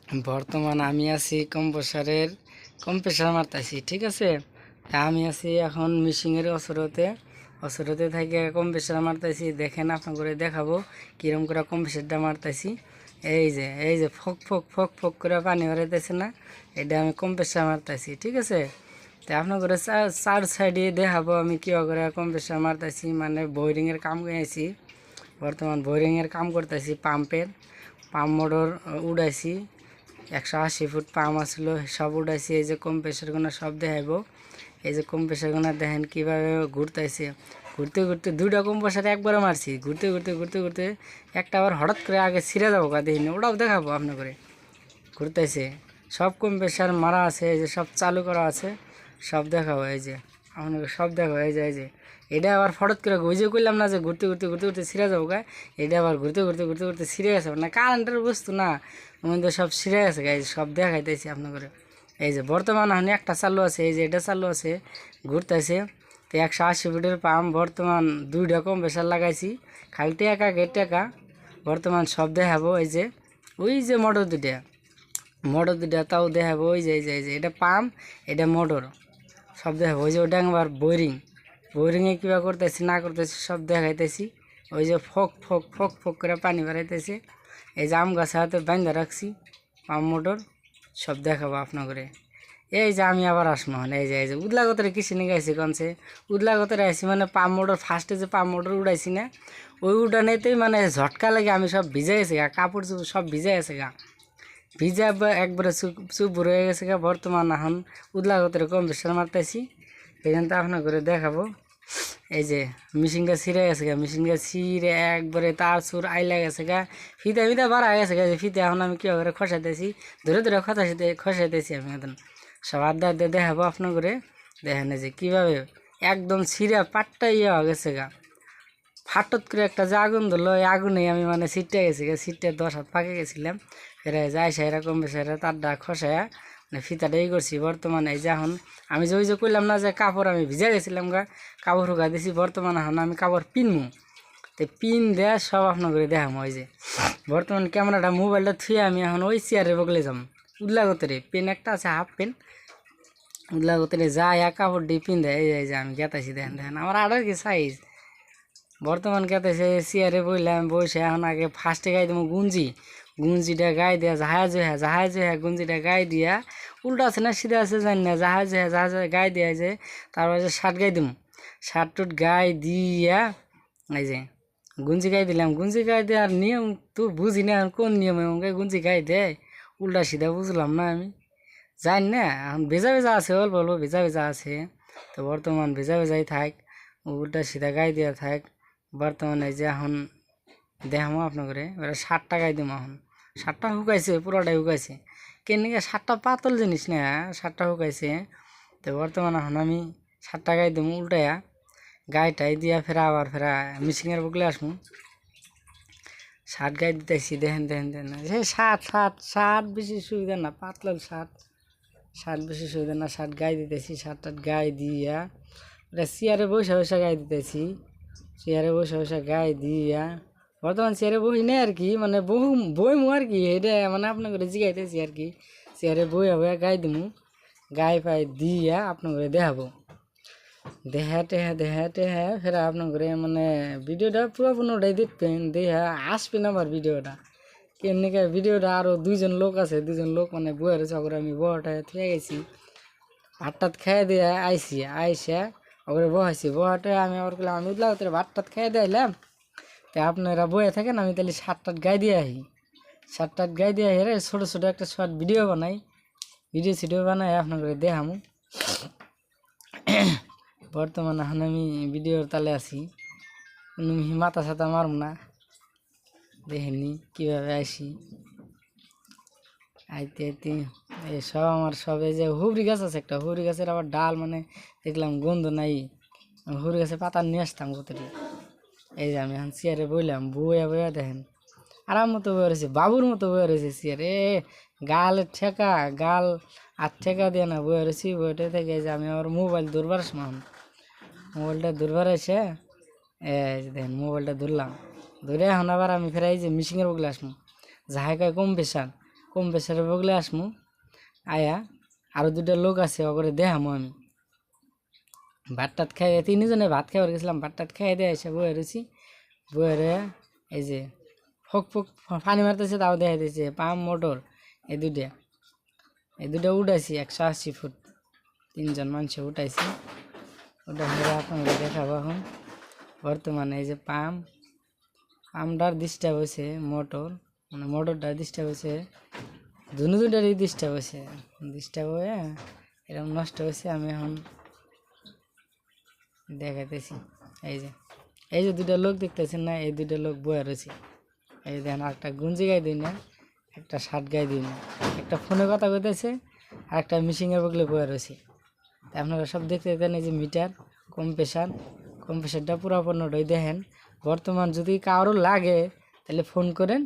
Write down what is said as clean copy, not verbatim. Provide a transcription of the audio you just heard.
বর্তমান আমি আছি কম্প্রেসার মারতেছি, ঠিক আছে। তা আমি আছি এখন মিশিংয়ের অসরতে থেকে কম্প্রেসার মারতেছি। দেখেন আপনাকে দেখাবো কীরকম করে কম্প্রেসারটা মারতেছি। এই যে ফক ফক ফক ফক করে পানি বেরোতেছে না, এটা আমি কম্প্রেসার মারতেছি, ঠিক আছে। তো আপনাকে চার সাইডে দেখাবো আমি কীভাবে করে কম্প্রেসার মারতেছি, মানে বোরিংয়ের কাম করেছি। বর্তমান বোরিংয়ের কাম করতেছি, পাম্প মোটর উড়াইছি। 180 ফুট পাম্প আসলো, সব উঠাইছি। এই যে কম্প্রেসারগুলো সব দেখাইব। এই যে কম্প্রেসারগুলো দেখেন কীভাবে ঘুরতেছে। ঘুরতে ঘুরতে দুইটা কম্প্রেসার একবারে মারছি। ঘুরতে ঘুরতে ঘুরতে ঘুরতে একটা আবার হঠাৎ করে আগে ছিঁড়ে যাবো দেখিনি, ওটাও দেখাবো আপনার করে। ঘুরতেছে সব কম্প্রেসার মারা আছে, এই যে সব চালু করা আছে, সব দেখাবো। এই যে আপনাকে সব দেখাবো। এই যে এটা আবার ফটত করে ওই যে করলাম না যে ঘুরতে ঘুরতে ঘুরতে ঘুরতে ছিঁড়ে যাবো এটা আবার ঘুরতে ঘুরতে ঘুরতে ঘুরতে ছিঁড়ে গেছে, না কারেন্টের বস্তু না, আমাদের সব ছিঁড়ে গেছে গাই, সব দেখাইতেছি আপনার করে। এই যে বর্তমান এখন একটা চালু আছে, এই যে এটা চালু আছে, ঘুরতেছে। তো 180 ফুটের পাম্প বর্তমান দুইটা কম্প্রেসার লাগাইছি, খালি টেকা বর্তমান সব দেখাবো। এই যে ওই যে মোটর দুটা তাও দেখাবো। ওই যে এটা পাম্প, এটা মোটর, সব দেখাবো। ওই যে ওটা আবার বোরিংয়ে কীভাবে করতেছি না করতেছি সব দেখাইতেছি। ওই যে ফক ফক ফক ফক করে পানি বেড়াইতেছে। এই যে আম গাছে হাতে বান্ধা রাখছি, পাম্প মোটর সব দেখাবো আপনার করে। এই যে আমি আবার আসবো, এই যে উদলাগতের কৃষি নিয়ে গাইছি কনছে উদলাগতের আইসি, মানে পাম্প মোটর ফার্স্টে যে পাম্প মোটর উড়াইছি না, ওই উঠানেতেই মানে ঝটকা লাগে আমি সব ভিজে গেছে গা, কাপড় চুপড় সব ভিজে গেছে গা, ভিজা একবারে চুপ হয়ে গেছে গা। বর্তমান এখন উদলাগতের কম্প্রেসার মারতেছি, এখান থেকে আপনার করে দেখাবো। এই যে মেশিনটা ছিঁড়ে গেছে গা, মেশিনটা ছিঁড়ে একবারে তার সুর আইলা গেছে গা, ফিতা বাড়া গেছে গা। ফিতা এখন আমি কীভাবে করে খসাইতেছি, ধরে ধরে খসাইতেছি আমি এখন সব আড্ডা দেখাবো আপনার করে। দেখেন এই যে কীভাবে একদম ছিঁড়ে পাটটা ইয়ে হয়ে গেছে গা, ফাটত করে একটা যে আগুন ধরলো, এই আগুনে আমি মানে ছিটতে গেছি গা, ছিটতে 10 হাত পাকে গেছিলাম। ফেরে যাই সেরা কমবে সেরা তারটা খসায়া মানে ফিতাটা করছি। বর্তমানে এই যে এখন আমি যে ওই যে করলাম না যে কাপড় আমি ভিজে গেছিলাম গা, কাপড় শুকা দিয়েছি। বর্তমানে এখন আমি কাপড় পিনমু, তো পিন দেয়া সব আপনার করে দেখামো। ওই যে বর্তমান ক্যামেরাটা মোবাইলটা থুয়ে আমি এখন ওই চেয়ারে বগলে যাম। উল্লাগতরে পেন একটা আছে, হাফ পেন, উল্লাগতরে যাই কাপড় দিয়ে পিন দেয়। এই যে আমি গেতাছি, দেখেন আমার আড়ার কি সাইজ। বর্তমান গেতেছে চেয়ারে বইলাম, বসে এখন আগে ফার্স্টে গাই দেবো গুঞ্জিটা গায়ে দেওয়া, জাহাজ হ্যাঁ গুঞ্জিটা গায়ে দিয়া, উল্টা আছে না সিধা আছে জানি না, জাহাজ গায়ে দেওয়া যে, তারপরে যে শার্ট গায়ে দেবো, শার্ট টুট গায়ে দিয়া, এই যে গুঞ্জি গায়ে দিলাম। গুঞ্জি গায়ে দেওয়ার নিয়ম তো বুঝি না, কোন নিয়মে আমাকে গুঞ্জি গায়ে দেয়, উল্টা সিধা বুঝলাম না আমি, জানি না। এখন ভেজা আছে, অল্প অল্প ভেজা আছে। তো বর্তমান ভেজাই থাক, উল্টা সিধা গায়ে দেওয়া থাক। বর্তমানে যে এখন দেখামো আপনার করে, এবার 60 টাকায় দিব। এখন 60টা শুকাইছে, পুরোটাই শুকাইছে, কেনিকে 60টা পাতল জিনিস না, 60টা শুকাইছে। তো বর্তমানে এখন আমি 60 টাকায় দিব, উল্টায়া গায়েটাই দিয়া ফেরা মিশিংয়ের বকলে আসবো। 60 গায়ে দিতেছি, দেখেন সে 60 বেশি সুবিধা না, পাতলাল 60 বেশি সুবিধা না। 60 গায়ে দিতেছি, 60 গায়ে দিয়া এটা চেয়ারে বসে গায়ে দিতেছি, চেয়ারে বসে গায়ে দিয়া। বর্তমান চেয়ারে বই নেই আর কি, মানে বইমু আর কি, এটা মানে আপনার করে জিগাইতেছি আর কি। চেয়ারে বই হবে গায়ে দিমু, গায়ে পায়ে দিয়া আপনার করে দেখাবো। দেহা ফেরা আপনার করে মানে ভিডিওটা পুরোপুরোটাই দেখবেন, দেখা আসবেন আবার ভিডিওটা। কেমনি ভিডিওটা আরও দুজন লোক আছে, দুজন লোক মানে বইয়ের চকরে আমি বড়টা থেকে গেছি, ভাতটাত খেয়ে দিয়ে আইসা ওগুলো বহাটা আমি আবার করলাম আমি উঠলাম তোর ভাতটাত খেয়ে দিলাম। তা আপনারা বয়ে থাকেন, আমি তাহলে 7-8 গায়ে দিয়ে আসি, 7-8 গায়ে দিয়ে আসি, ছোটো একটা শর্ট ভিডিও বানাই, ভিডিও বানাই আপনার করে দেখামু। বর্তমানে এখন আমি ভিডিওর তালে আছি, কোনো মাথা সাথা মারব না, দেখেনি কীভাবে আসি। আইতে এই সব আমার সব এই যে হুবড়ি গাছ আছে একটা, হুবড়ি গাছের আবার ডাল মানে দেখলাম গন্ধ নাই, হুবড়ি গাছের পাতা নিয়ে আসতাম কতটি। এই যে আমি এখন চেয়ারে বইলাম, বইয়া দেখেন আরাম মতো বয়ে রয়েছে, বাবুর মতো বয়ে রয়েছে চেয়ারে, গাল আর ঠেকা দিয়ে না বয়ে রয়েছি। বইটা থেকে যে আমি আমার মোবাইল ধরবার সময় মোবাইলটা ধরবার এসে এই যে দেখেন মোবাইলটা ধরলাম, ধরে এখন আবার আমি ফেরাই যে মিশিংয়ের বগলে আসবো, যাহাই কয় কম্প্রেসার কম প্রেশারে বগলে আসমু আয়া আরও দুটা লোক আছে ওগরে দেখামো আমি ভাত টাত খাইয়ে তিনজনে ভাত খাইবার গেছিলাম ভাত টাত খাইয়ে দিয়ে এসে বয়ে রয়েছি বয়ে এই যে ফক ফক পানি মারতেছে তাও দেখা দিয়েছে পাম্প মোটর এই দুটা উঠাইছি 180 ফুট 3জন মানুষ উঠাইছি ওটা হলে আপনাকে দেখাবো এখন বর্তমানে এই যে পাম্পটার ডিস্টার্ব হয়েছে মোটর মানে মোটরটার ডিস্টার্ব হয়েছে দুটারই ডিস্টার্ব হয়ে এরকম নষ্ট হয়েছে আমি এখন দেখাইতেছি এই যে দুটা লোক দেখতেছেন না এই দুটা লোক বয়ে রয়েছে এই যে দেখেন একটা গুঞ্জি গায়ে দিই না একটা শার্ট গায়ে দিই না একটা ফোনে কথা কইতেছে আর একটা মিশিংয়ের বগলে বয়ে রয়েছে তা আপনারা সব দেখতে দেন এই যে মিটার কম্প্রেসারটা পুরোপুরি দেখেন বর্তমান যদি কারোর লাগে তাহলে ফোন করেন